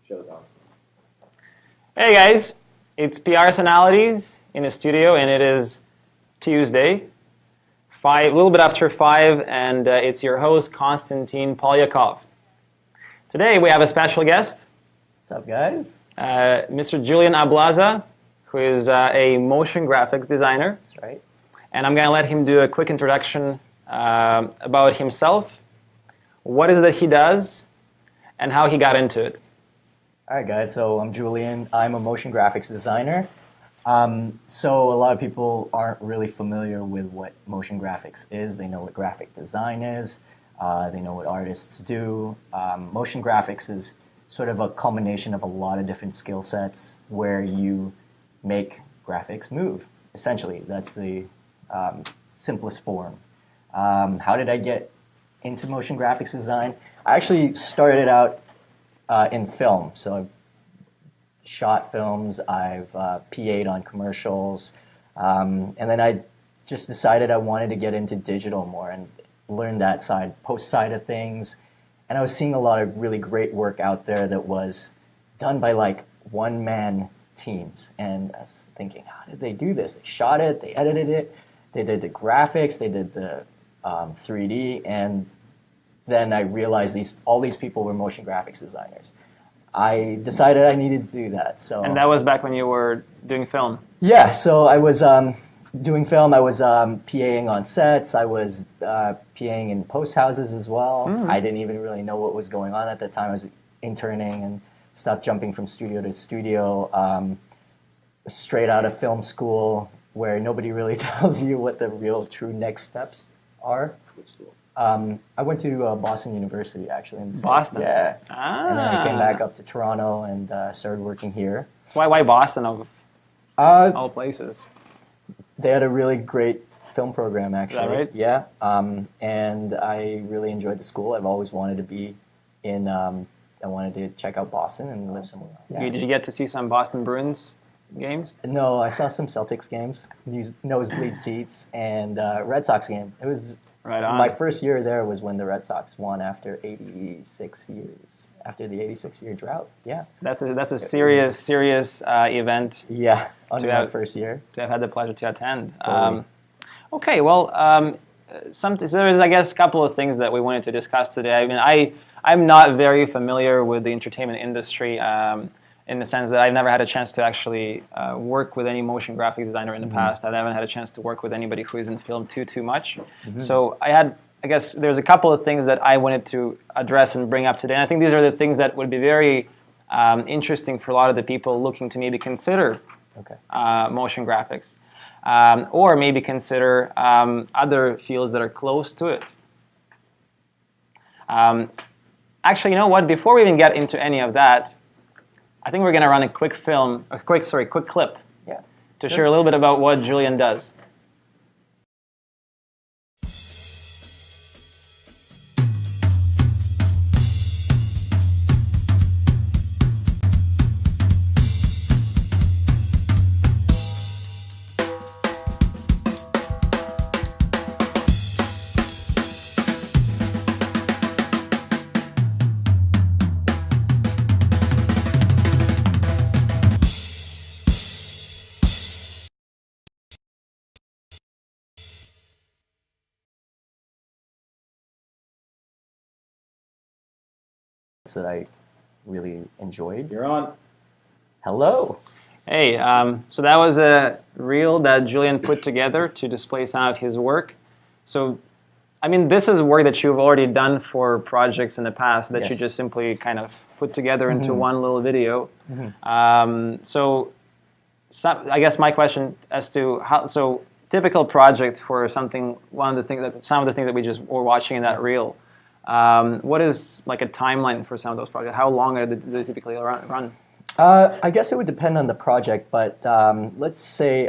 Show's on. Hey guys, it's PRsonalities in the studio, and it is Tuesday, a little bit after 5, and it's your host, Konstantin Polyakov. Today we have a special guest. What's up, guys? Mr. Jullian Ablaza, who is a motion graphics designer. That's right. And I'm going to let him do a quick introduction about himself, what is it that he does, and how he got into it. All right, guys. So I'm Jullian. I'm a motion graphics designer. So a lot of people aren't really familiar with what motion graphics is. They know what graphic design is. They know what artists do. Motion graphics is sort of a culmination of a lot of different skill sets where you make graphics move. Essentially, that's the simplest form. How did I get into motion graphics design? I actually started out in film. So I've shot films, I've PA'd on commercials, and then I just decided I wanted to get into digital more and learn that post side of things. And I was seeing a lot of really great work out there that was done by like one-man teams. And I was thinking, how did they do this? They shot it, they edited it, they did the graphics, they did the 3D, and then I realized all these people were motion graphics designers. I decided I needed to do that. So. And that was back when you were doing film? Yeah, so I was doing film. I was PAing on sets. I was PAing in post houses as well. I didn't even really know what was going on at the time. I was interning and stuff, jumping from studio to studio, straight out of film school, where nobody really tells you what the real true next steps are. Which school? I went to Boston University, actually. In the Boston? States. Yeah. Ah. And then I came back up to Toronto and started working here. Why Boston of all places? They had a really great film program, actually. Is that right? Yeah. And I really enjoyed the school. I've always wanted to be in, I wanted to check out Boston and live somewhere. Yeah. Did you get to see some Boston Bruins games? No, I saw some Celtics games, nosebleed seats, and Red Sox game. It was right on. My first year there was when the Red Sox won after 86 years, after the 86-year drought. Yeah. That's a serious event. Yeah, under my first year. To have had the pleasure to attend. Totally. Okay, well, so there's, I guess, a couple of things that we wanted to discuss today. I mean, I'm not very familiar with the entertainment industry in the sense that I've never had a chance to actually work with any motion graphics designer in the past. I haven't had a chance to work with anybody who is in film too much. So I guess there's a couple of things that I wanted to address and bring up today. And I think these are the things that would be very interesting for a lot of the people looking to maybe consider motion graphics. Or maybe consider other fields that are close to it. Actually, you know what? Before we even get into any of that, I think we're going to run a quick clip to share a little bit about what Jullian does. That I really enjoyed. You're on. Hello. Hey, so that was a reel that Jullian put together to display some of his work. So, I mean, this is work that you've already done for projects in the past that you just simply kind of put together into one little video. So, I guess my question as to how, typical project for something, some of the things that we just were watching in that reel. What is like a timeline for some of those projects? How long do they typically run? I guess it would depend on the project, but let's say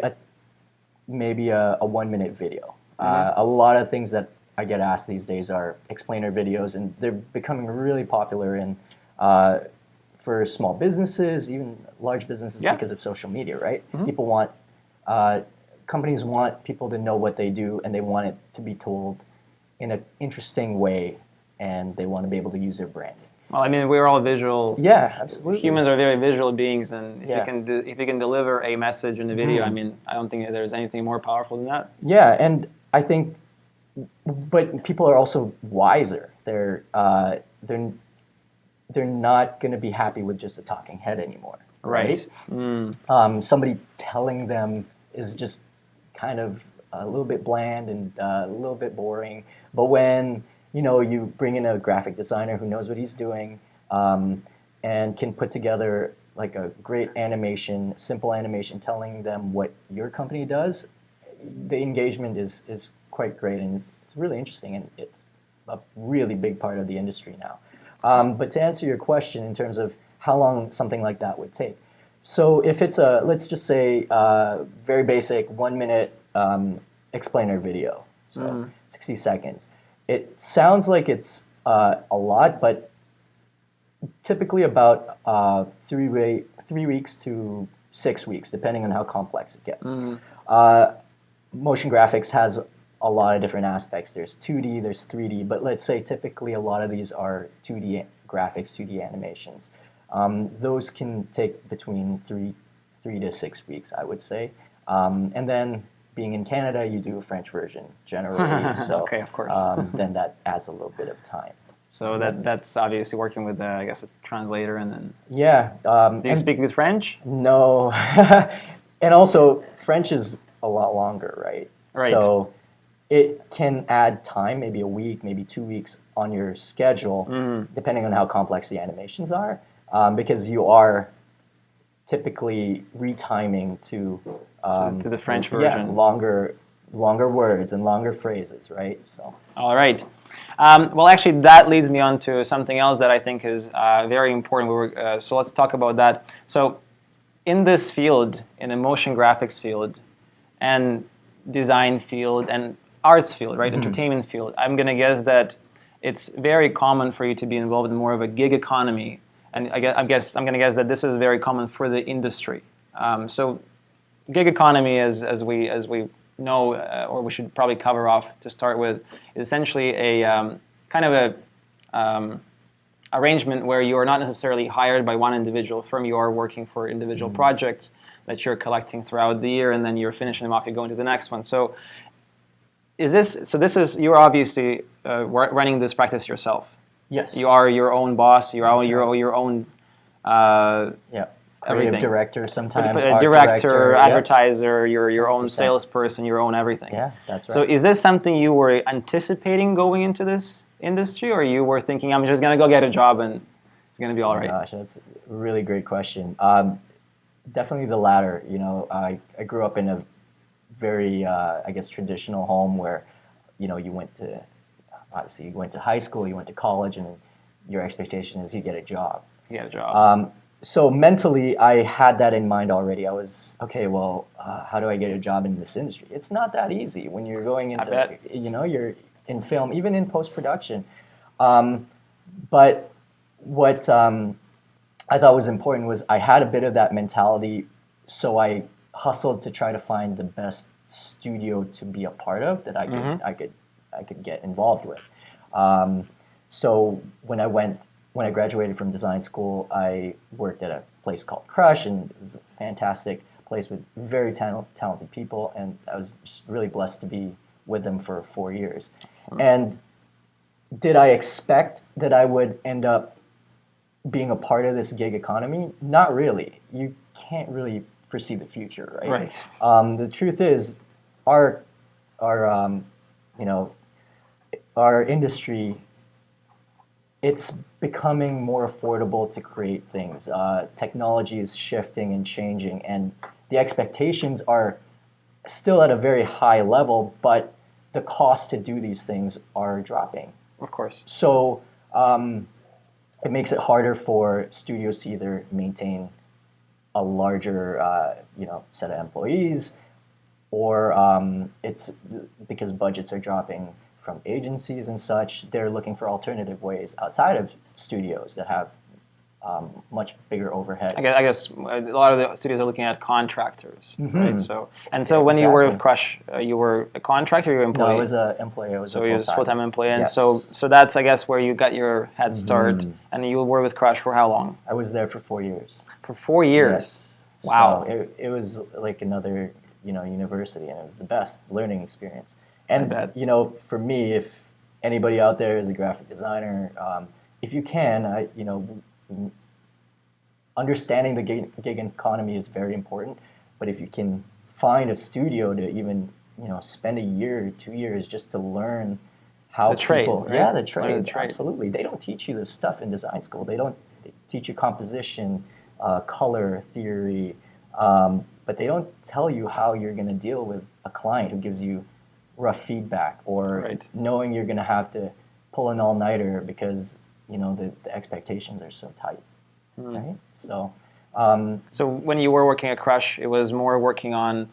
maybe a 1-minute video. A lot of things that I get asked these days are explainer videos, and they're becoming really popular for small businesses, even large businesses, because of social media, right? People want, companies want people to know what they do, and they want it to be told in an interesting way, and they want to be able to use their branding. Well, I mean, we're all visual. Yeah, absolutely. Humans are very visual beings, and if Yeah. if you can deliver a message in a video, I mean, I don't think there's anything more powerful than that. Yeah, and I think, but people are also wiser. They're not going to be happy with just a talking head anymore, right? Somebody telling them is just kind of a little bit bland and a little bit boring. But when you bring in a graphic designer who knows what he's doing and can put together like a great animation, simple animation, telling them what your company does, the engagement is quite great, and it's really interesting, and it's a really big part of the industry now. But to answer your question in terms of how long something like that would take, so if it's a, let's just say, very basic 1 minute explainer video, so 60 seconds, it sounds like it's a lot, but typically about 3 weeks to 6 weeks, depending on how complex it gets. Motion graphics has a lot of different aspects. There's 2D, there's 3D, but let's say typically a lot of these are 2D graphics, 2D animations. Those can take between 3 to 6 weeks, I would say. And then being in Canada, you do a French version generally, so okay, of course. then that adds a little bit of time. So that's obviously working with, I guess, a translator, and then. Yeah. Do you speak with French? No. And also, French is a lot longer, right? Right. So it can add time, maybe a week, maybe 2 weeks on your schedule, depending on how complex the animations are, because you are typically retiming to the French version. Yeah, longer words and longer phrases, right? So. All right. Well, actually, that leads me on to something else that I think is very important. So let's talk about that. So in this field, in the motion graphics field, and design field, and arts field, right, entertainment field, I'm going to guess that it's very common for you to be involved in more of a gig economy. And I'm going to guess that this is very common for the industry. So gig economy, as we know, or we should probably cover off to start with, is essentially a kind of a arrangement where you are not necessarily hired by one individual firm. You are working for individual projects that you're collecting throughout the year, and then you're finishing them off. You go into the next one. So you're obviously running this practice yourself. Yes. You are your own boss. You're your own. Creative director, sometimes art director, advertiser, your own salesperson, your own everything. Yeah, that's right. So is this something you were anticipating going into this industry, or you were thinking, I'm just going to go get a job and it's going to be all right? Gosh, that's a really great question. Definitely the latter. I grew up in a very, I guess, traditional home where, you went to high school, you went to college, and your expectation is you get a job. You get a job. So mentally, I had that in mind already. I was, okay, well, how do I get a job in this industry? It's not that easy when you're going into, you're in film, even in post-production. But what I thought was important was I had a bit of that mentality, so I hustled to try to find the best studio to be a part of that I could get involved with. So when I graduated from design school, I worked at a place called Crush, and it was a fantastic place with very talented people, and I was just really blessed to be with them for 4 years. And did I expect that I would end up being a part of this gig economy? Not really. You can't really foresee the future, right? Right. The truth is, our industry, it's becoming more affordable to create things. Technology is shifting and changing, and the expectations are still at a very high level, but the cost to do these things are dropping. Of course. So it makes it harder for studios to either maintain a larger set of employees, or it's because budgets are dropping from agencies and such. They're looking for alternative ways outside of studios that have much bigger overhead. I guess a lot of the studios are looking at contractors, right? So so when you were with Crush, you were a contractor, or you were an employee? No, I was an employee. I was so a you was full-time employee, and Yes. so that's I guess where you got your head start, and you were with Crush for how long? I was there for 4 years. For 4 years. Yes. Wow. So it was like another university, and it was the best learning experience. And for me, if anybody out there is a graphic designer, if you can, understanding the gig economy is very important, but if you can find a studio to even spend a year or 2 years just to learn how the trade, people, right? the trade, absolutely. They don't teach you this stuff in design school. They teach you composition, color theory, but they don't tell you how you're going to deal with a client who gives you rough feedback, or knowing you're going to have to pull an all-nighter because the expectations are so tight. Right? So when you were working at Crush, it was more working on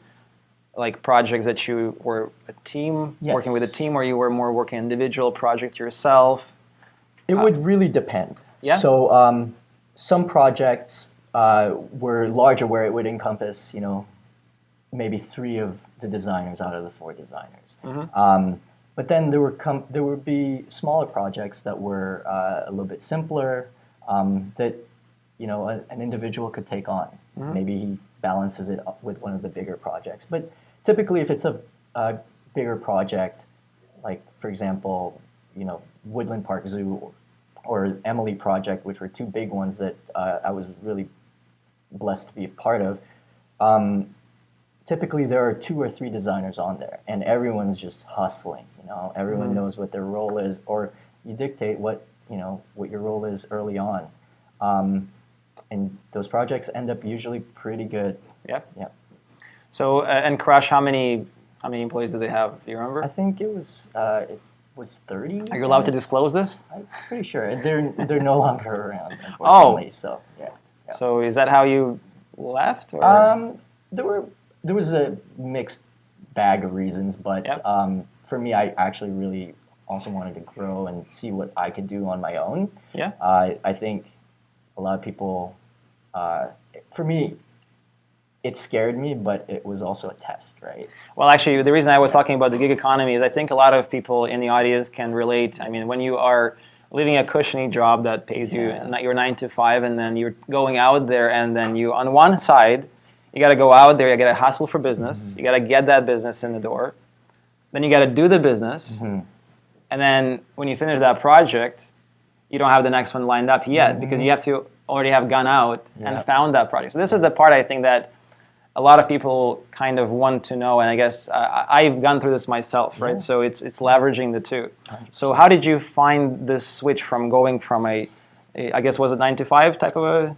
like projects that you were a team, working with a team, or you were more working individual project yourself? It would really depend. Yeah. So some projects were larger, where it would encompass, maybe 3 of the designers out of the 4 designers. But then there would be smaller projects that were a little bit simpler, that an individual could take on. Maybe he balances it up with one of the bigger projects. But typically, if it's a bigger project, like for example, Woodland Park Zoo or Emily project, which were 2 big ones that I was really blessed to be a part of. Typically, there are 2 or 3 designers on there, and everyone's just hustling. Everyone knows what their role is, or you dictate what your role is early on. And those projects end up usually pretty good. Yep. Yep. So and Crush, how many employees do they have? Do you remember? I think it was 30. Are you allowed to disclose this? I'm pretty sure they're no longer around, unfortunately. So yeah. So is that how you left? Or? There was a mixed bag of reasons, but for me, I actually really also wanted to grow and see what I could do on my own. Yeah. I think a lot of people, for me, it scared me, but it was also a test, right? Well, actually, the reason I was talking about the gig economy is I think a lot of people in the audience can relate. I mean, when you are leaving a cushiony job that pays you your 9 to 5, and then you're going out there, and then you, on one side, you got to go out there, you got to hustle for business, you got to get that business in the door, then you got to do the business, and then when you finish that project, you don't have the next one lined up yet because you have to already have gone out and found that project. So this is the part I think that a lot of people kind of want to know, and I guess I've gone through this myself, right? So it's leveraging the 2. 100%. So how did you find this switch from going from I guess was it 9 to 5 type of a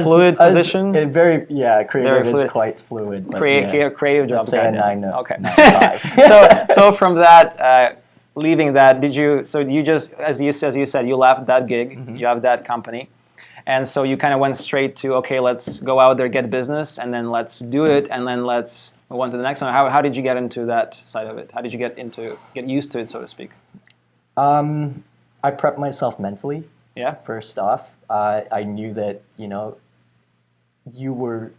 fluid position? Creative is quite fluid. But creative job. Let's say a 9 to 5. so from that, leaving that, you just, as you said, you left that gig, you have that company. And so you kind of went straight to, okay, let's go out there, get business, and then let's do it, and then let's move on to the next one. How did you get into that side of it? How did you get used to it, so to speak? I prepped myself mentally. Yeah. First off, I knew that you were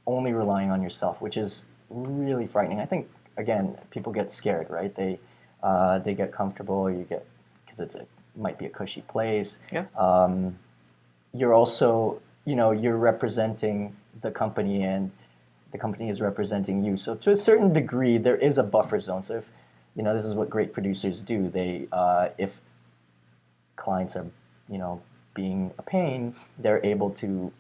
only relying on yourself, which is really frightening. I think again, people get scared, right? They get comfortable. Because it might be a cushy place. Yeah. You're also, you're representing the company, and the company is representing you. So to a certain degree, there is a buffer zone. So if, this is what great producers do. They, if clients are, being a pain, they're able to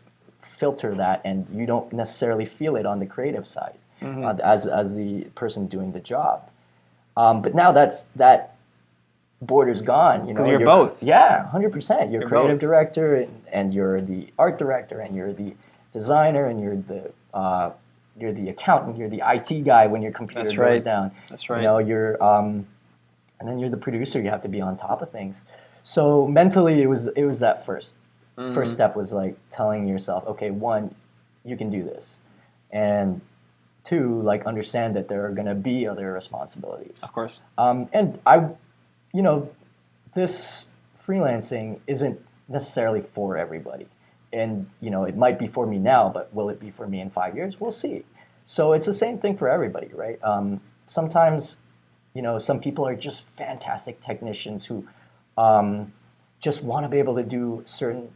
filter that, and you don't necessarily feel it on the creative side as the person doing the job. But now that border's gone. You're both. Yeah, 100%. You're creative both. director, and you're the art director, and you're the designer, and you're the accountant, you're the IT guy when your computer goes down. That's right. You're and then you're the producer. You have to be on top of things. So mentally, it was that first step was like telling yourself, okay, 1, you can do this, and 2, like understand that there are going to be other responsibilities. Of course. And this freelancing isn't necessarily for everybody. And it might be for me now, but will it be for me in 5 years? We'll see. So it's the same thing for everybody, right? Sometimes, some people are just fantastic technicians who just want to be able to do certain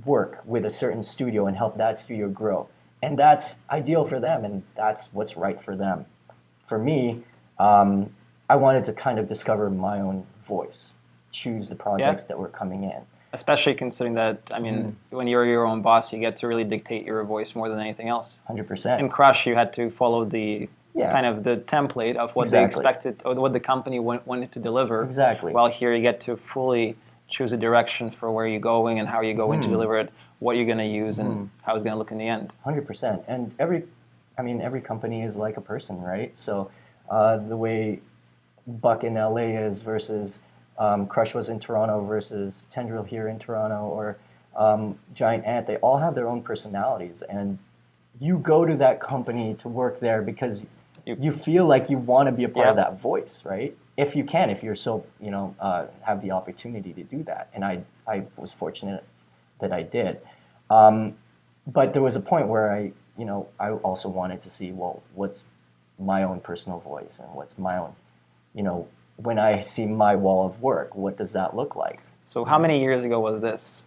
work with a certain studio and help that studio grow. And that's ideal for them, and that's what's right for them. For me, I wanted to kind of discover my own voice, choose the projects that were coming in. Especially considering that, I mean, when you're your own boss, you get to really dictate your voice more than anything else. 100%. In Crush, you had to follow the kind of the template of what they expected, or what the company wanted to deliver. Exactly. While here you get to fully choose a direction for where you're going and how you're going to deliver it, what you're going to use, and how it's going to look in the end. 100%. And every company is like a person, right? So the way Buck in LA is versus Crush was in Toronto versus Tendril here in Toronto, or Giant Ant, they all have their own personalities. And you go to that company to work there because you feel like you want to be a part of that voice, right? If you can, if you're so, have the opportunity to do that. And I was fortunate that I did. But there was a point where I also wanted to see, well, what's my own personal voice, and what's my own, when I see my wall of work, what does that look like? So how many years ago was this?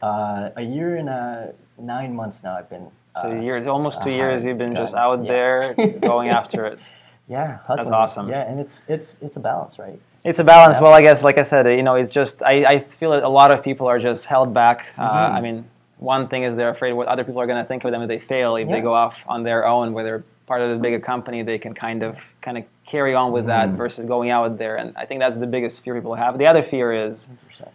A year and 9 months now I've been. So almost 2 years you've been just out there going after it. Yeah, hustling. That's awesome. Yeah, and it's a balance, right? It's a balance. Well, I guess, like I said, it's just, I feel that a lot of people are just held back. I mean, one thing is they're afraid what other people are going to think of them if they fail. If they go off on their own, where they're part of a bigger company, they can kind of carry on with that versus going out there. And I think that's the biggest fear people have. The other fear is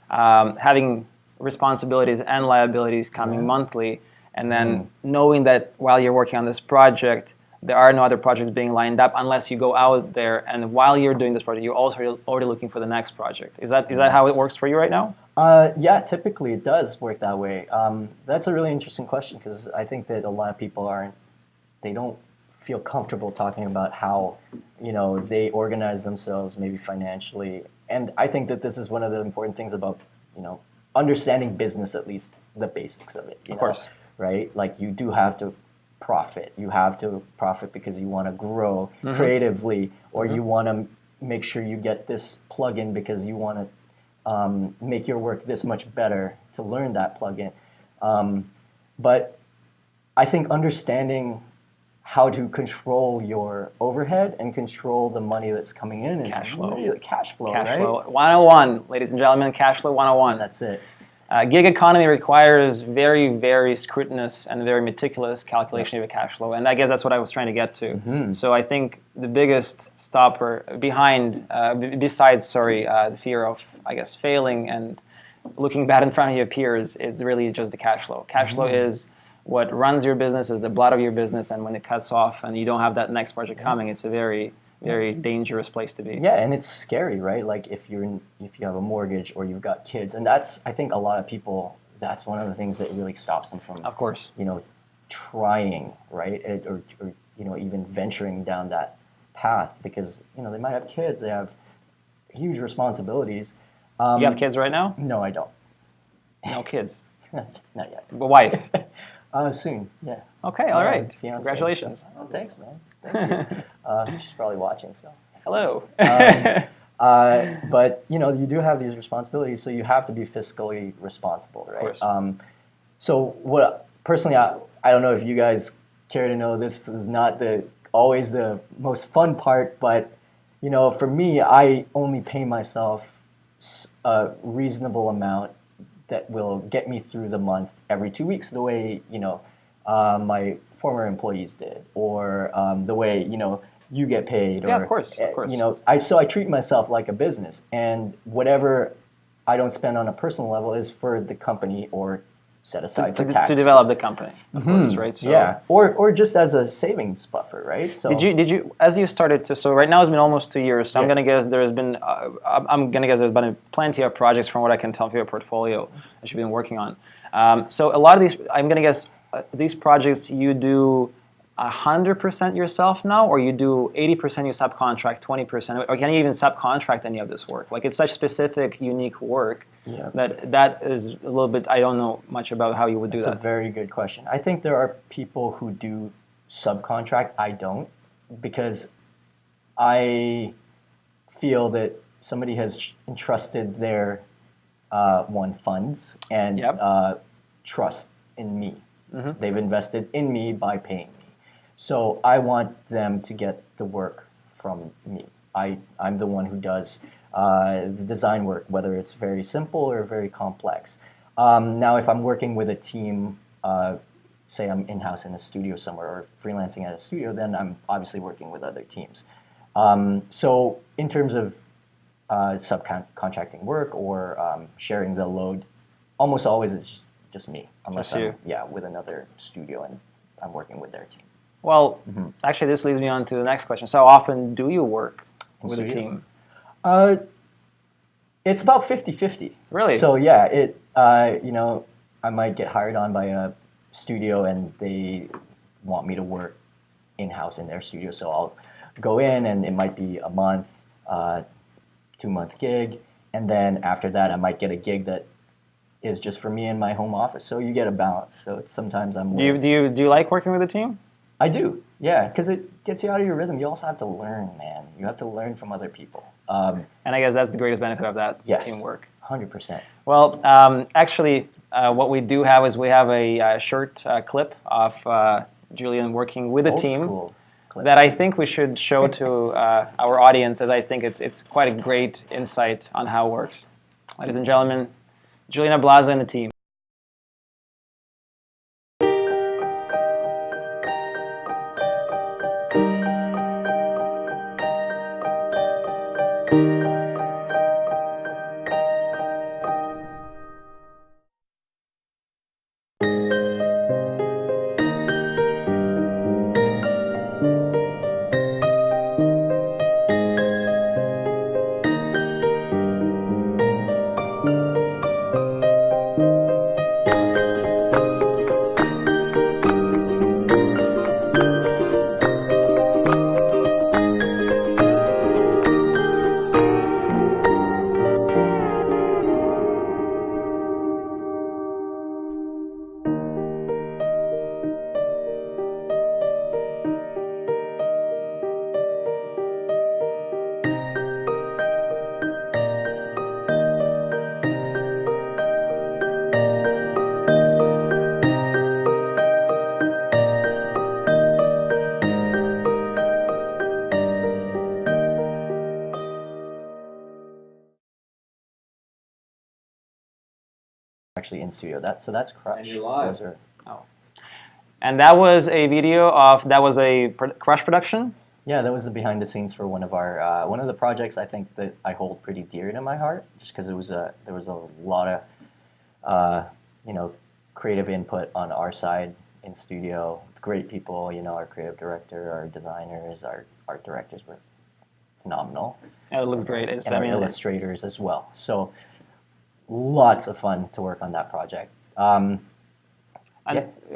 having responsibilities and liabilities coming monthly, and then knowing that while you're working on this project, there are no other projects being lined up unless you go out there, and while you're doing this project, you're also already looking for the next project. Is that how it works for you right now? Yeah, typically it does work that way. That's a really interesting question, because I think that a lot of people they don't feel comfortable talking about how they organize themselves, maybe financially. And I think that this is one of the important things about understanding business, at least the basics of it. Of course, right? Like, you do have to profit. You have to profit because you want to grow creatively, or you want to make sure you get this plugin because you want to make your work this much better to learn that plugin. But I think understanding how to control your overhead and control the money that's coming in is cash flow, right? Cash flow 101, ladies and gentlemen, cash flow 101. That's it. Gig economy requires very, very scrutinous and very meticulous calculation of your cash flow, and I guess that's what I was trying to get to. So I think the biggest stopper besides the fear of, I guess, failing and looking bad in front of your peers, is really just the cash flow. Cash flow is what runs your business, is the blood of your business, and when it cuts off and you don't have that next project coming, it's a very, very dangerous place to be. Yeah, and it's scary, right? Like, if you have a mortgage or you've got kids, and that's, I think a lot of people, that's one of the things that really stops them from, of course, trying, right? Or even venturing down that path, because they might have kids, they have huge responsibilities. You have kids right now? No, I don't. No kids? Not yet. But wife? Soon, yeah. Okay, all right. Fiancé, congratulations. So. Oh, thanks, man. Thank you. She's probably watching, so. Hello. But you do have these responsibilities, so you have to be fiscally responsible, right? Of course. So what personally, I don't know if you guys care to know, this is not always the most fun part, but for me, I only pay myself a reasonable amount that will get me through the month every 2 weeks, the way my former employees did, or the way you get paid. Yeah, or, of course. So I treat myself like a business, and whatever I don't spend on a personal level is for the company or set aside for taxes. To develop the company, of course, right? So, yeah, or just as a savings buffer, right? So did you as you started to? So right now it's been almost 2 years. So I'm gonna guess there's been plenty of projects from what I can tell from your portfolio that you've been working on. So a lot of these, I'm gonna guess, these projects you do 100% yourself now, or you do 80% you subcontract, 20%, or can you even subcontract any of this work? Like, it's such specific, unique work. Yeah. That is a little bit, I don't know much about how you would do That's that. a very good question. I think there are people who do subcontract. I don't, because I feel that somebody has entrusted their funds and Yep. trust in me. Mm-hmm. They've invested in me by paying me. So I want them to get the work from me. I'm the one who does the design work, whether it's very simple or very complex. Now, if I'm working with a team, say I'm in-house in a studio somewhere or freelancing at a studio, then I'm obviously working with other teams. So in terms of subcontracting work or sharing the load, almost always it's just me, unless Just you. I'm with another studio and I'm working with their team. Well, actually, this leads me on to the next question. So how often do you work with a studio? team? It's about 50-50. Really? So yeah, I might get hired on by a studio and they want me to work in-house in their studio. So I'll go in and it might be a month, 2-month gig. And then after that, I might get a gig that is just for me in my home office. So you get a balance. So it's sometimes I'm Do you like working with a team? I do, yeah, because it gets you out of your rhythm. You also have to learn, man. You have to learn from other people. And I guess that's the greatest benefit of that teamwork. 100%. Well, actually, what we do have is we have a short clip of Jullian working with a Old team school clip. that I think we should show to our audience, as I think it's quite a great insight on how it works. Ladies and gentlemen, Jullian Ablaza and the team. Actually in studio. That's Crush. And you're live. Those are, And that was a video that was a Crush production? yeah, that was the behind the scenes for one of the projects I think that I hold pretty dear to my heart, just because there was a lot of creative input on our side in studio. Great people, our creative director, our designers, our art directors were phenomenal. Yeah, it looks great. And our illustrators as well. So lots of fun to work on that project.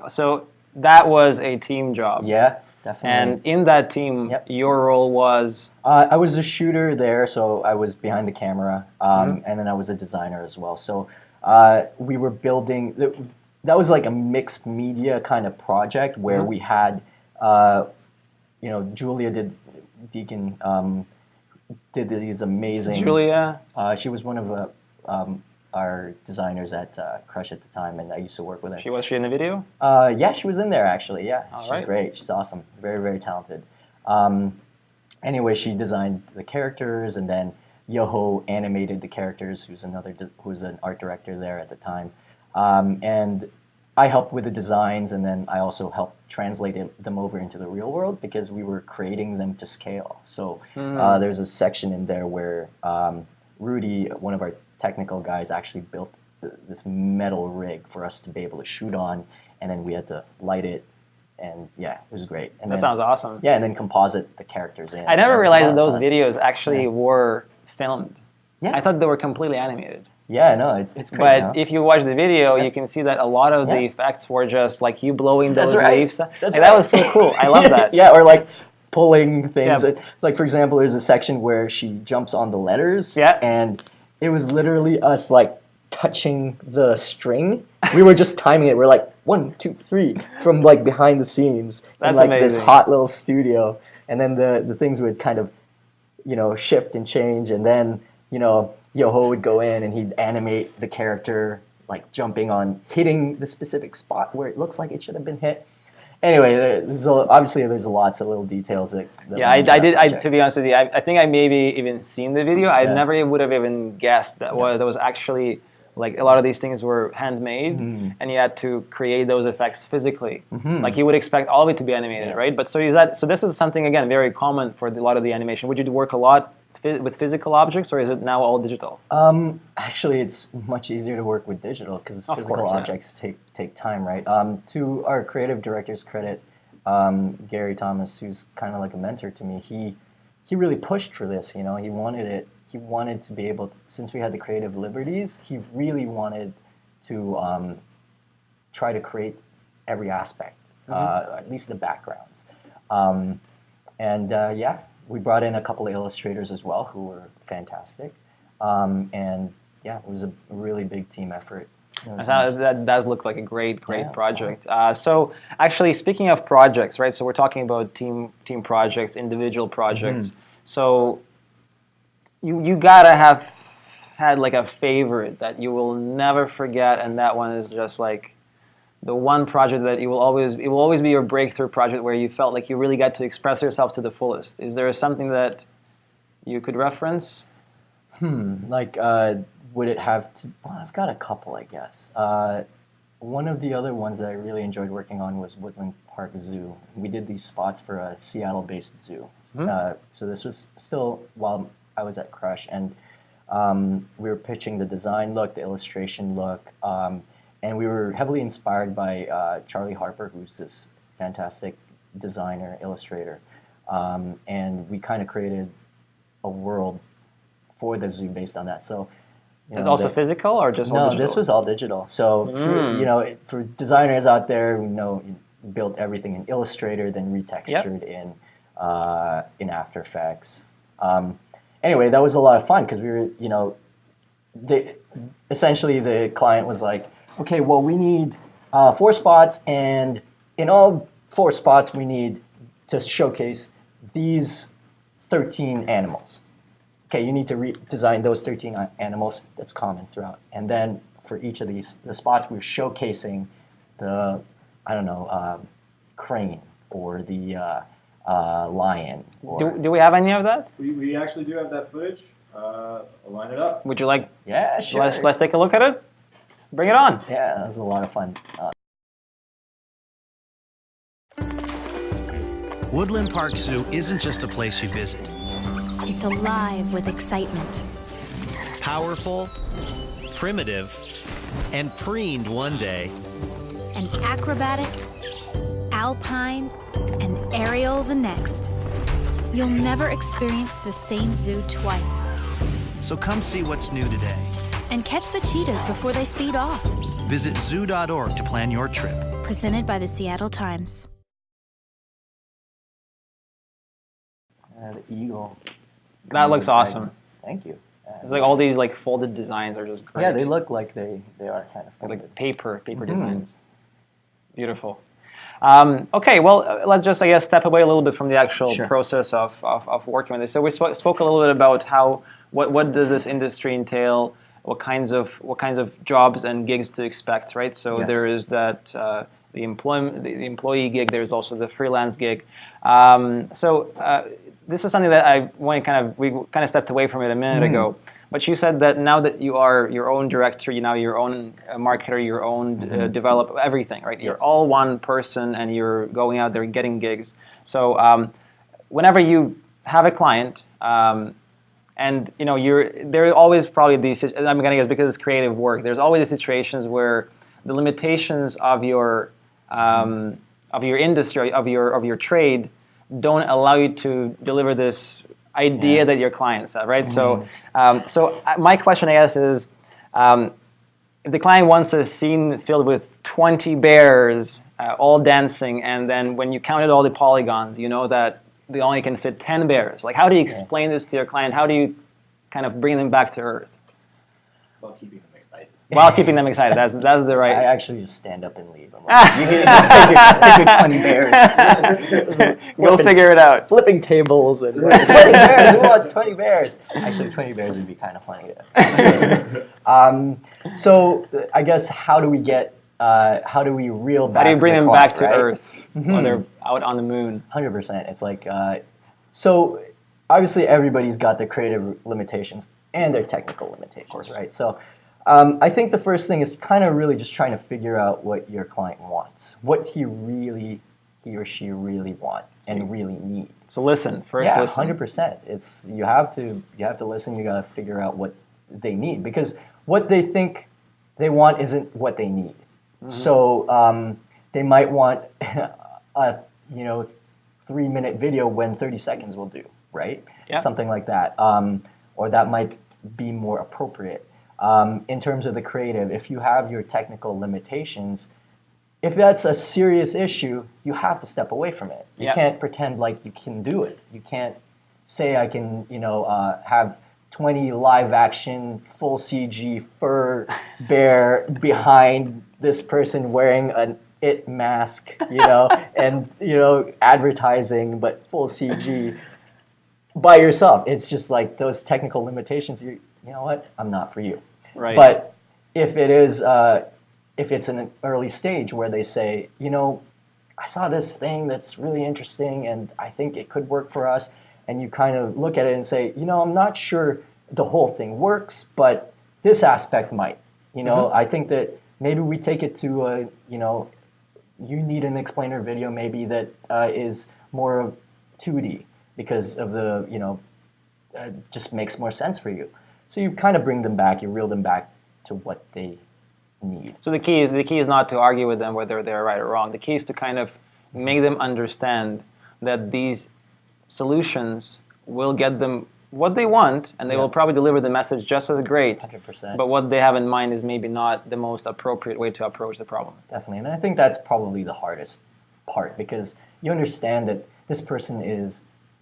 So that was a team job. Yeah, definitely. And in that team, your role was? I was a shooter there, so I was behind the camera, and then I was a designer as well. So we were building. That was like a mixed media kind of project where we had, Julia Deacon did these amazing. Julia. She was one of our designers at Crush at the time, and I used to work with her. Was she in the video? Yeah, she was in there actually. Yeah, she's right. great. She's awesome. Very, very talented. Anyway, she designed the characters, and then Yoho animated the characters. Who's an art director there at the time, and I helped with the designs, and then I also helped translate them over into the real world because we were creating them to scale. So there's a section in there where Rudy, one of our technical guys, actually built this metal rig for us to be able to shoot on, and then we had to light it, and yeah, it was great. And that sounds awesome. Yeah, and then composite the characters in. I never realized that those videos actually were filmed. Yeah. I thought they were completely animated. Yeah, no, it's great. But if you watch the video, you can see that a lot of the effects were just like you blowing those leaves. That was so cool. I love that. Yeah, or like pulling things. Yeah. Like, for example, there's a section where she jumps on the letters. Yeah. And it was literally us like touching the string. We were just timing it. We're like 1, 2, 3 from like behind the scenes in like amazing. this hot little studio. And then the things would kind of, you know, shift and change. And then, you know, Yoho would go in and he'd animate the character like jumping on, hitting the specific spot where it looks like it should have been hit. Anyway, obviously there's lots of little details that yeah, I did. To be honest with you, I think I maybe even seen the video. I never would have even guessed that that was actually like a lot of these things were handmade, and you had to create those effects physically. Like you would expect all of it to be animated, right? But so this is something again very common for a lot of the animation. Would you work a lot with physical objects, or is it now all digital? Actually, it's much easier to work with digital because physical objects take time, right? To our creative director's credit, Gary Thomas, who's kind of like a mentor to me, he really pushed for this. You know, he wanted it. He wanted to be able to, since we had the creative liberties, he really wanted to try to create every aspect, at least the backgrounds, yeah. We brought in a couple of illustrators as well who were fantastic. And yeah, it was a really big team effort. That does look like a great project. So actually, speaking of projects, right? So we're talking about team projects, individual projects. So you gotta have had like a favorite that you will never forget, and that one is just like the one project that it will always be your breakthrough project where you felt like you really got to express yourself to the fullest. Is there something that you could reference? Like, would it have to? Well, I've got a couple, I guess. One of the other ones that I really enjoyed working on was Woodland Park Zoo. We did these spots for a Seattle-based zoo. So this was still while I was at Crush, and we were pitching the design look, the illustration look. And we were heavily inspired by Charlie Harper, who's this fantastic designer, illustrator. And we kind of created a world for the zoo based on that. So, it's also physical or just all digital? No, this was all digital. So, you know, for designers out there who know, built everything in Illustrator, then retextured in After Effects. Anyway, that was a lot of fun because we were, you know, essentially the client was like, okay, well, we need 4 spots, and in all 4 spots, we need to showcase these 13 animals. Okay, you need to redesign those 13 animals. That's common throughout. And then for each of the spots, we're showcasing the, I don't know, crane or the lion. Or do we have any of that? We actually do have that footage. I'll line it up. Would you like? Yeah, sure. Let's take a look at it. Bring it on. Yeah, that was a lot of fun. Woodland Park Zoo isn't just a place you visit. It's alive with excitement. Powerful, primitive, and preened one day. And acrobatic, alpine, and aerial the next. You'll never experience the same zoo twice. So come see what's new today. And catch the cheetahs before they speed off. Visit zoo.org to plan your trip. Presented by the Seattle Times. The eagle. That looks awesome. Thank you. It's like all these like folded designs are just great. Yeah, they look like they are kind of folded. Like paper designs. Beautiful. Okay, well, let's just, I guess, step away a little bit from the actual process of working with this. So we spoke a little bit about what does this industry entail, what kinds of jobs and gigs to expect, right? So there is that the employee gig. There's also the freelance gig. This is something that I want to we kind of stepped away from it a minute ago. But you said that now that you are your own director, you now your own marketer, your own develop everything, right? You're all one person, and you're going out there getting gigs. So whenever you have a client, and you know there are always probably these. I'm going to guess because it's creative work. There's always the situations where the limitations of your industry, of your trade, don't allow you to deliver this idea that your clients have, right? So my question, I guess, is if the client wants a scene filled with 20 bears all dancing, and then when you counted all the polygons, you know that they only can fit 10 bears. Like, how do you explain this to your client? How do you kind of bring them back to earth? Well, keeping them excited. while keeping them excited. That's the right. I actually just stand up and leave. I'm like, you can take your 20 bears. We'll figure it out. Flipping tables and 20 bears. Who wants 20 bears? Actually, 20 bears would be kind of funny. So I guess how do we reel back? How do you bring the them clock, back to right? Earth when they're out on the moon? 100%. It's like, so obviously everybody's got their creative limitations and their technical limitations, right? So I think the first thing is kind of really just trying to figure out what your client wants, what he or she really want and really need. So listen, first yeah, listen. 100%. It's you have to listen. You got to figure out what they need, because what they think they want isn't what they need. So they might want a 3-minute video when 30 seconds will do, right? Yeah. Something like that, or that might be more appropriate. In terms of the creative, if you have your technical limitations, if that's a serious issue, you have to step away from it. You can't pretend like you can do it. You can't say I can, have 20 live action, full CG fur bear behind this person wearing an it mask, and, advertising, but full CG by yourself. It's just like those technical limitations, you know what, I'm not for you. Right. But if it is, if it's in an early stage where they say, I saw this thing that's really interesting and I think it could work for us, and you kind of look at it and say, I'm not sure the whole thing works, but this aspect might. I think that maybe we take it to you need an explainer video maybe that is more of 2D because of the, just makes more sense for you. So you kind of bring them back, you reel them back to what they need. So the key is not to argue with them whether they're right or wrong. The key is to kind of make them understand that these solutions will get them what they want, and they will probably deliver the message just as great. 100%. But what they have in mind is maybe not the most appropriate way to approach the problem. Definitely, and I think that's probably the hardest part, because you understand that this person is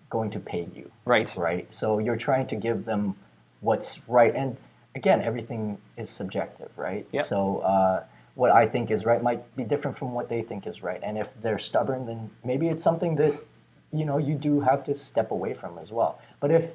going to pay you. Right. Right? So you're trying to give them what's right. And again, everything is subjective, right? Yep. So what I think is right might be different from what they think is right. And if they're stubborn, then maybe it's something that, you do have to step away from as well. But if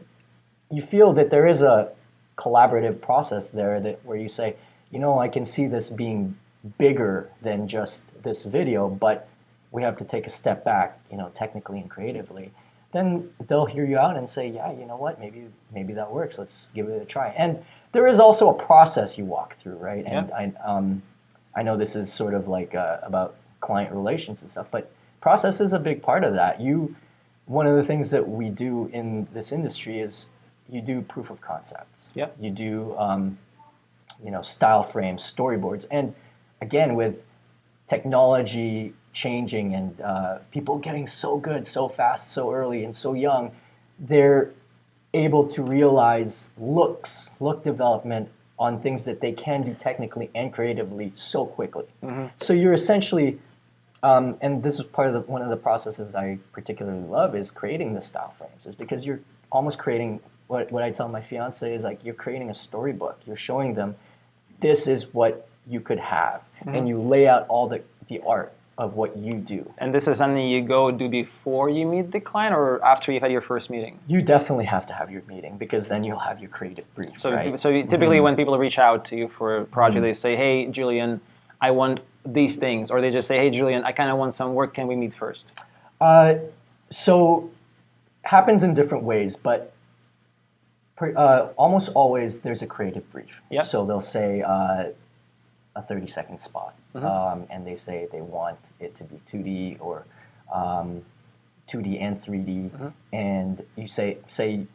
you feel that there is a collaborative process there where you say, I can see this being bigger than just this video, but we have to take a step back, technically and creatively, then they'll hear you out and say, yeah, you know what, maybe that works. Let's give it a try. And there is also a process you walk through, right? And I know this is sort of like about client relations and stuff, but process is a big part of that. One of the things that we do in this industry is you do proof of concepts. Yep. You do, style frames, storyboards. And again, with technology changing and people getting so good so fast, so early, and so young, they're able to realize look development on things that they can do technically and creatively so quickly. Mm-hmm. So you're essentially, and this is part of one of the processes I particularly love, is creating the style frames, is because you're almost creating, what I tell my fiance is like, you're creating a storybook. You're showing them, this is what you could have. Mm-hmm. And you lay out all the art of what you do. And this is something you go do before you meet the client or after you've had your first meeting? You definitely have to have your meeting, because then you'll have your creative brief, so, right? So typically when people reach out to you for a project, they say, hey, Jullian, I want these things. Or they just say, hey, Jullian, I kind of want some work. Can we meet first? So happens in different ways, but almost always there's a creative brief. Yep. So they'll say a 30-second spot, and they say they want it to be 2D or 2D and 3D, and you say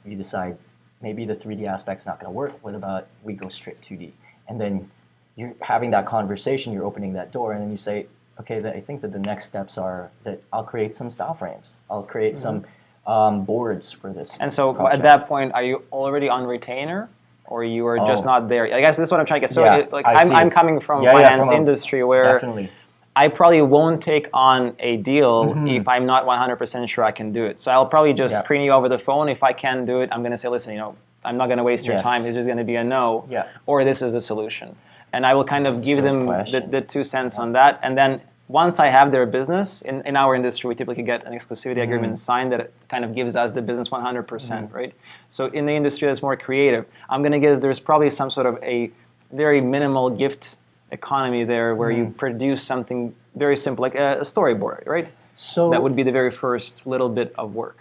you decide maybe the 3D aspect's not going to work. What about we go straight 2D? And then you're having that conversation, you're opening that door, and then you say, okay, I think that the next steps are that I'll create some style frames. I'll create some boards for this. And so project. at that point, are you already on retainer, or you are just not there? I guess this is what I'm trying to get. So I'm coming from finance industry where definitely. I probably won't take on a deal if I'm not 100% sure I can do it. So I'll probably just screen you over the phone. If I can do it, I'm going to say, listen, I'm not going to waste your time. This is going to be a no, or this is a solution. and I will kind of give good them question. the 2 cents on that. And then once I have their business, in our industry, we typically get an exclusivity agreement signed that kind of gives us the business 100%, right? So in the industry that's more creative, I'm going to guess there's probably some sort of a very minimal gift economy there where you produce something very simple, like a storyboard, right? So That would be the very first little bit of work.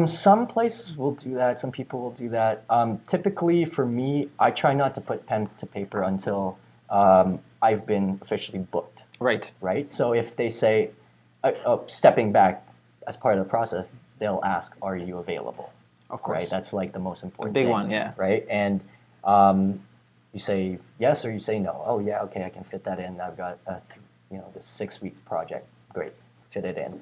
Some places will do that. Some people will do that. Typically, for me, I try not to put pen to paper until I've been officially booked. Right. Right? So if they say, stepping back as part of the process, they'll ask, are you available? Of course. Right? That's like the most important big thing. one, yeah. Right? And you say yes or you say no. Oh, yeah, okay, I can fit that in. I've got this 6-week project. Great, fit it in.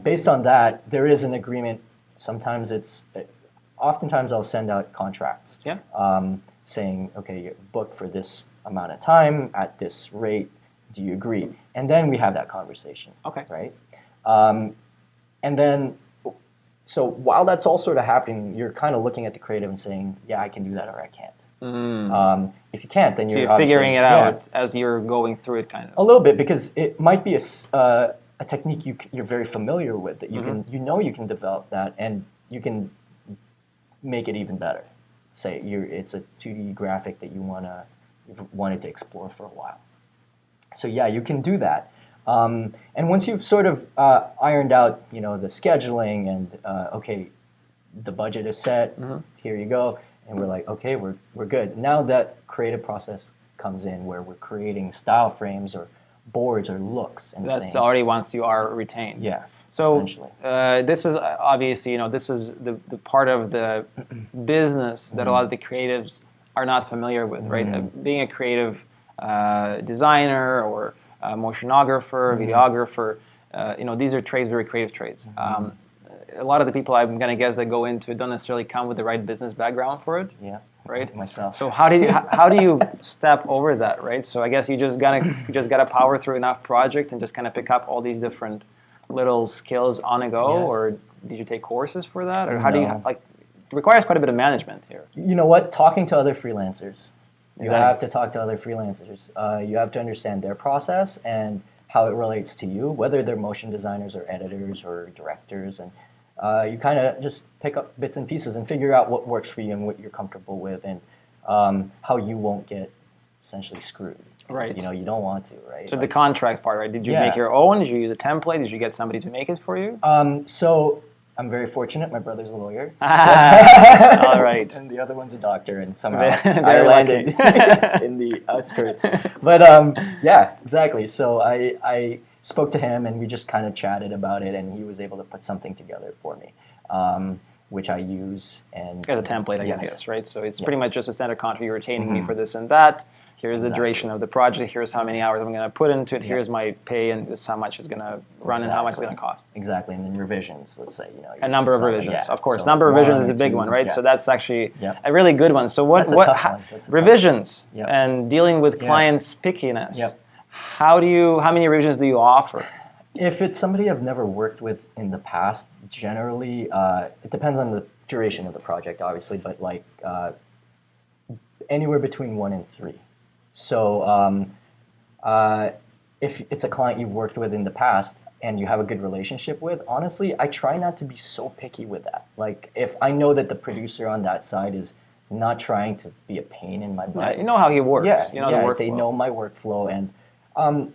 Based on that, there is an agreement. Sometimes oftentimes I'll send out contracts saying, okay, you're booked for this amount of time at this rate. Do you agree? And then we have that conversation. Okay. Right? And then, so while that's all sort of happening, you're kind of looking at the creative and saying, yeah, I can do that or I can't. If you can't, then So you're you're figuring it out as you're going through it, kind of. a little bit, because it might be a technique you're very familiar with, that you can develop that and you can make it even better. Say it's a 2D graphic that you've wanted to explore for a while. So yeah, you can do that. And once you've sort of ironed out, the scheduling and okay, the budget is set. Here you go, and we're like, okay, we're good. Now that creative process comes in, where we're creating style frames or boards or looks, and That's saying, already once you are retained. yeah. So Essentially. this is obviously, this is the part of the business that a lot of the creatives are not familiar with, right? Being a creative designer or a motionographer, videographer, these are trades, very creative trades. A lot of the people I'm going to guess that go into it don't necessarily come with the right business background for it. Yeah. Right. Myself. So how do you step over that, right? So I guess you just gotta power through enough project and just kind of pick up all these different little skills on a go, Yes. or did you take courses for that, or how do you No. it requires quite a bit of management here. You know what? Talking to other freelancers. You Exactly. have to talk to other freelancers. You have to understand their process and how it relates to you, whether they're motion designers or editors or directors, and you kind of just pick up bits and pieces and figure out what works for you and what you're comfortable with, and how you won't get essentially screwed. Because, Right. you don't want to, right? So the contract part, right? Did you Yeah. make your own? Did you use a template? Did you get somebody to make it for you? So I'm very fortunate. My brother's a lawyer. All right. And the other one's a doctor, and somehow Very I landed lucky. in the outskirts. But yeah, exactly. So I spoke to him, and we just kind of chatted about it, and he was able to put something together for me, which I use. And As a template, I yes. guess, right? So it's pretty much just a standard contract. You're retaining me for this and that. Here's the duration of the project. Here's how many hours I'm going to put into it. Here's my pay, and this is how much it's going to run and how much it's going to cost. Exactly, and then revisions. Let's say A number of it's not- revisions, yeah. of course. So Number of revisions is a 1, big 2, one, right? yeah. So that's actually Yep. a really good one. So That's a tough one. That's a tough revisions Yep. and dealing with Yeah. clients' pickiness. Yep. How many revisions do you offer? If it's somebody I've never worked with in the past, generally, it depends on the duration of the project, obviously, but like anywhere between 1 and 3. So if it's a client you've worked with in the past and you have a good relationship with, honestly, I try not to be so picky with that. Like, if I know that the producer on that side is not trying to be a pain in my butt. You know how he works. Yeah, You know yeah, the workflow. they know my workflow, and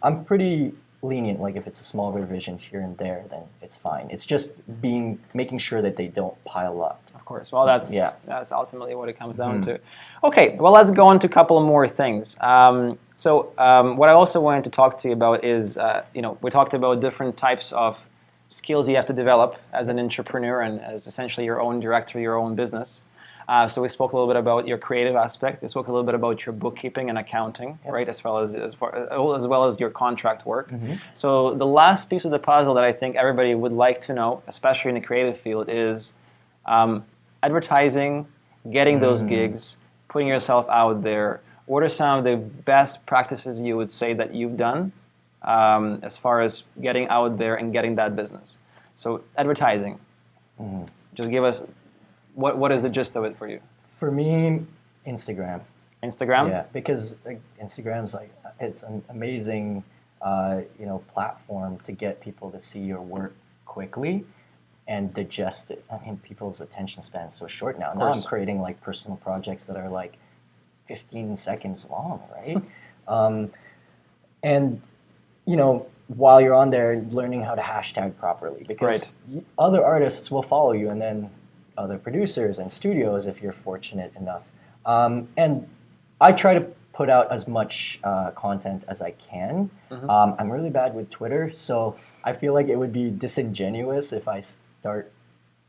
I'm pretty lenient. Like, if it's a small revision here and there, then it's fine. It's just making sure that they don't pile up. Of course. Well, that's Yeah. that's ultimately what it comes down to. Okay. Well, let's go on to a couple more things. What I also wanted to talk to you about is, we talked about different types of skills you have to develop as an entrepreneur and as essentially your own director, your own business. So we spoke a little bit about your creative aspect. We spoke a little bit about your bookkeeping and accounting, right, as well as your contract work. So the last piece of the puzzle that I think everybody would like to know, especially in the creative field, is advertising, getting those gigs, putting yourself out there. What are some of the best practices you would say that you've done as far as getting out there and getting that business? So advertising, just give us, what is the gist of it for you? For me, Instagram. Instagram? Yeah, because like, Instagram's like it's an amazing platform to get people to see your work quickly and digest it. I mean, people's attention span is so short now. Now I'm creating like personal projects that are like 15 seconds long, right? And while you're on there, learning how to hashtag properly, because other artists will follow you, and then other producers and studios if you're fortunate enough. And I try to put out as much content as I can. I'm really bad with Twitter, so I feel like it would be disingenuous if I start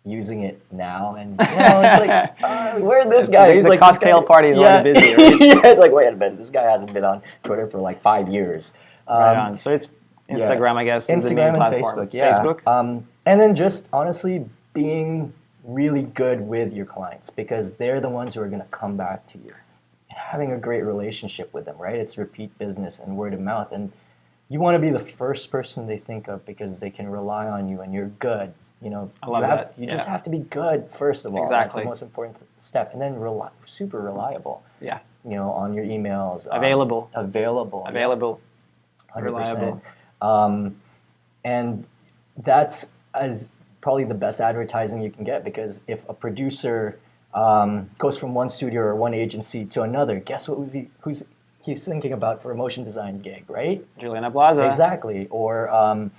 using it now. And it's like, where'd this guy? He's the like cocktail party is already busy, right? Yeah, it's like, wait a minute, this guy hasn't been on Twitter for like 5 years. Right on. So it's Instagram, I guess, is the main Instagram and platform. Facebook, yeah. Facebook? And then just honestly being really good with your clients, because they're the ones who are going to come back to you. And having a great relationship with them, right? It's repeat business and word of mouth. And you want to be the first person they think of because they can rely on you and you're good. I love that. You just have to be good, first of all. Exactly. That's the most important step. And then super reliable. Yeah. On your emails. Available. Available. 100%. Reliable. And that's probably the best advertising you can get, because if a producer goes from one studio or one agency to another, guess what he's thinking about for a motion design gig, right? Jullian Ablaza. Exactly. Or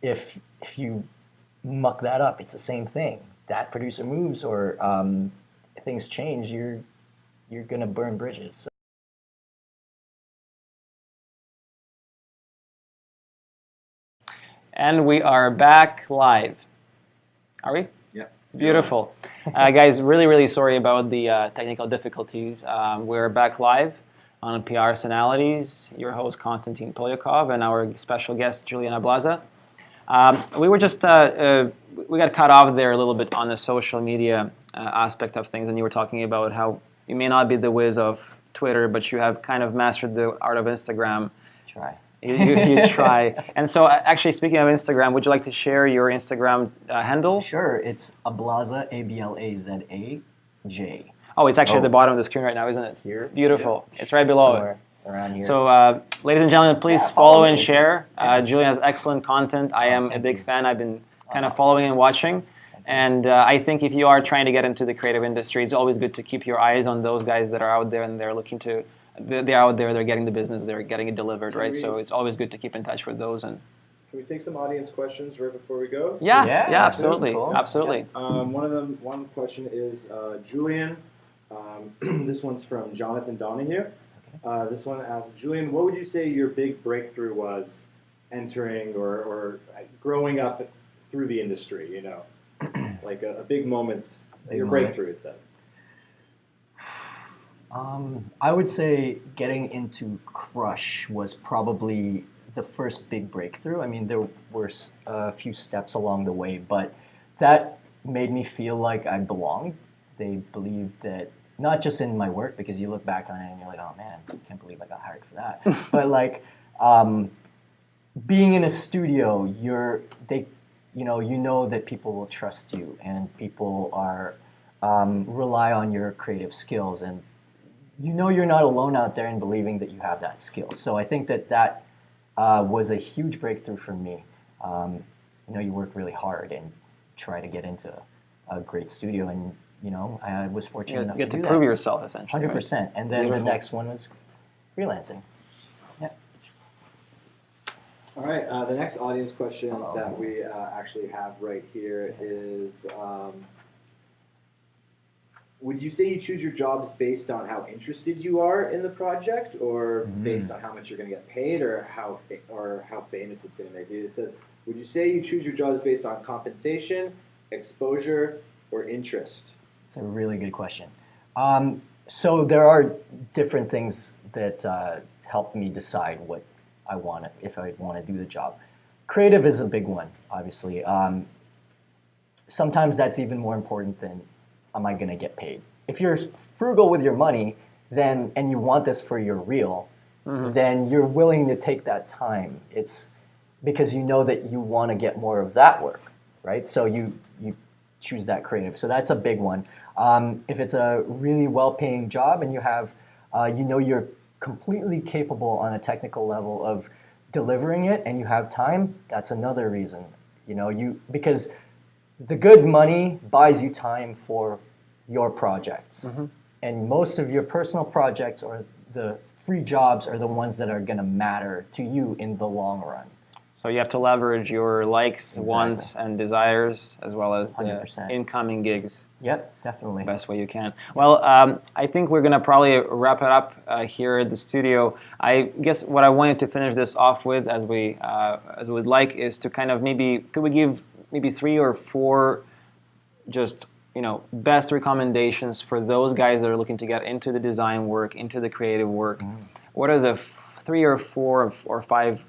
if you muck that up, it's the same thing. That producer moves or things change, you're gonna burn bridges. So. And we are back live. Are we? Yeah. Beautiful. Guys, really, really sorry about the technical difficulties. We're back live on PRsonalities. Your host, Konstantin Polyakov, and our special guest, Jullian Ablaza. We were just, we got cut off there a little bit on the social media aspect of things, and you were talking about how you may not be the whiz of Twitter, but you have kind of mastered the art of Instagram. Try. You try. And so, actually, speaking of Instagram, would you like to share your Instagram handle? Sure. It's Ablaza, Ablaza. Oh, it's actually at the bottom of the screen right now, isn't it? Here. Beautiful. Yeah. It's right below it. Around here. So, ladies and gentlemen, please follow and share. Jullian has excellent content. I am a big fan. I've been kind of following and watching. And I think if you are trying to get into the creative industry, it's always good to keep your eyes on those guys that are out there and they're looking to. They're out there, they're getting the business, they're getting it delivered, right? So it's always good to keep in touch with those. And can we take some audience questions right before we go? Yeah, absolutely, cool. Absolutely. One question is, Jullian, this one's from Jonathan Donahue. This one asks, Jullian, what would you say your big breakthrough was entering or growing up through the industry, like a big moment, breakthrough, it says. I would say getting into Crush was probably the first big breakthrough. I mean, there were a few steps along the way, but that made me feel like I belonged. They believed that, not just in my work, because you look back on it and you're like, oh man, I can't believe I got hired for that. But like, being in a studio, you know that people will trust you and people are rely on your creative skills, and you're not alone out there in believing that you have that skill. So I think that was a huge breakthrough for me. You work really hard and try to get into a great studio, and I was fortunate enough to do prove that. yourself, essentially. 100%. Right? And then the next one was freelancing. Yeah. All right. The next audience question that we actually have right here is. Would you say you choose your jobs based on how interested you are in the project, or based on how much you're going to get paid, or how famous it's going to make you? It says, would you say you choose your jobs based on compensation, exposure, or interest? It's a really good question. So there are different things that help me decide what I want, if I want to do the job. Creative is a big one, obviously. Sometimes that's even more important than am I going to get paid? If you're frugal with your money, and you want this for your reel, then you're willing to take that time. It's because you know that you want to get more of that work, right? So you choose that creative. So that's a big one. If it's a really well-paying job and you have, you're completely capable on a technical level of delivering it and you have time, that's another reason. Because the good money buys you time for your projects. And most of your personal projects or the free jobs are the ones that are going to matter to you in the long run. So you have to leverage your likes, wants, and desires, as well as 100%. the incoming gigs. Yep, definitely. The best way you can. Well, I think we're going to probably wrap it up here at the studio. I guess what I wanted to finish this off with, as we would like, is to kind of could we give maybe 3 or 4 just best recommendations for those guys that are looking to get into the design work, into the creative work. What are the 3 or 4 or 5,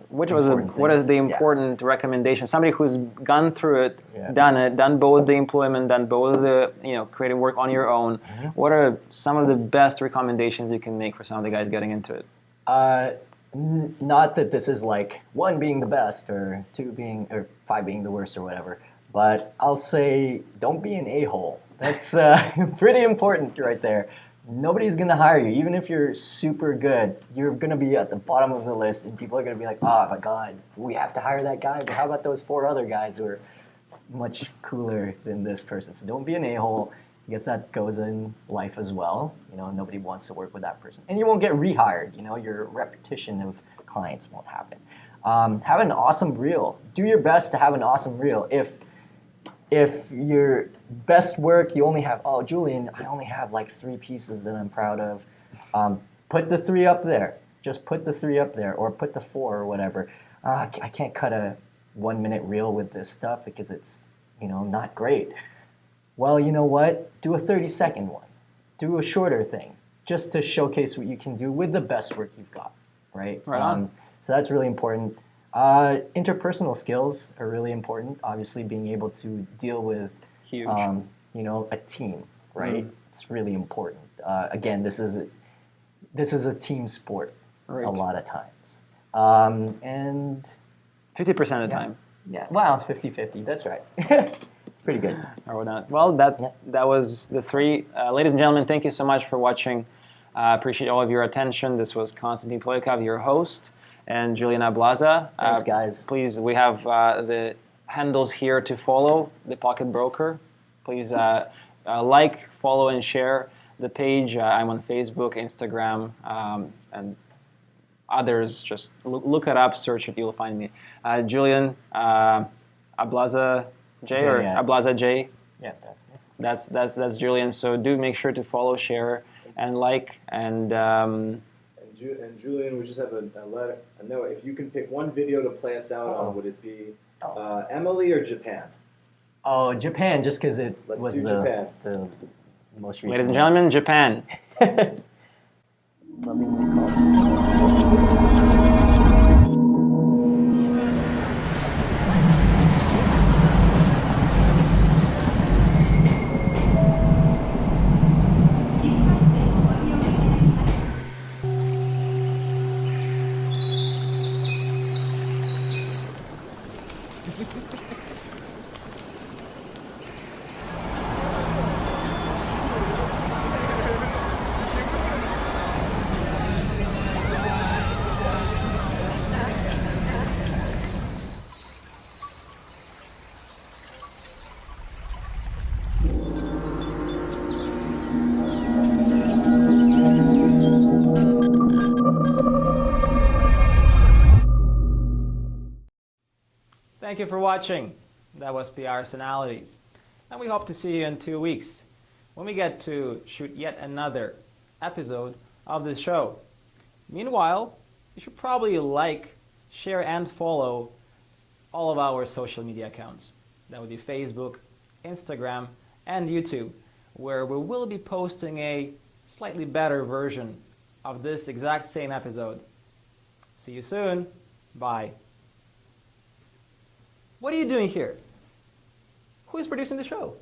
what is the important recommendation? Somebody who's gone through it, done both the employment, done both the creative work on your own. What are some of the best recommendations you can make for some of the guys getting into it? Not that this is like 1 being the best or 5 being the worst or whatever, but I'll say don't be an a-hole. That's pretty important right there. Nobody's going to hire you. Even if you're super good, you're going to be at the bottom of the list, and people are going to be like, oh my God, we have to hire that guy, but how about those 4 other guys who are much cooler than this person? So don't be an a-hole. I guess that goes in life as well. Nobody wants to work with that person. And you won't get rehired. Your repetition of clients won't happen. Have an awesome reel. Do your best to have an awesome reel. If your best work, you only have, Jullian, I only have like 3 pieces that I'm proud of. Put the 3 up there. Just put the 3 up there, or put the 4 or whatever. I can't cut a 1-minute reel with this stuff because it's, not great. Well, you know what? Do a 30-second one. Do a shorter thing, just to showcase what you can do with the best work you've got, right? Right on. So that's really important. Interpersonal skills are really important. Obviously, being able to deal with, Huge. A team, right? It's really important. Again, this is a team sport a lot of times. And 50% of the time. Yeah, well, 50-50. That's right. It's pretty good. Or not. Well, that was the 3. Ladies and gentlemen, thank you so much for watching. Appreciate all of your attention. This was Konstantin Polyakov, your host, and Jullian Ablaza. Thanks, guys. Please, we have the handles here to follow the Pocket Broker. Please like, follow, and share the page. I'm on Facebook, Instagram, and others. Just look it up, search it, you'll find me. Jullian Ablaza J or Ablaza J. Yeah, that's me. That's Jullian. So do make sure to follow, share, and like, and Jullian, we just have a note. If you can pick one video to play us out on, would it be Emily or Japan? Oh, Japan, just because it was the most recent. Ladies and gentlemen, Japan. Lovingly called. Thank you for watching. That was PRsonalities. And we hope to see you in 2 weeks when we get to shoot yet another episode of this show. Meanwhile, you should probably like, share, and follow all of our social media accounts. That would be Facebook, Instagram, and YouTube, where we will be posting a slightly better version of this exact same episode. See you soon. Bye. What are you doing here? Who is producing the show?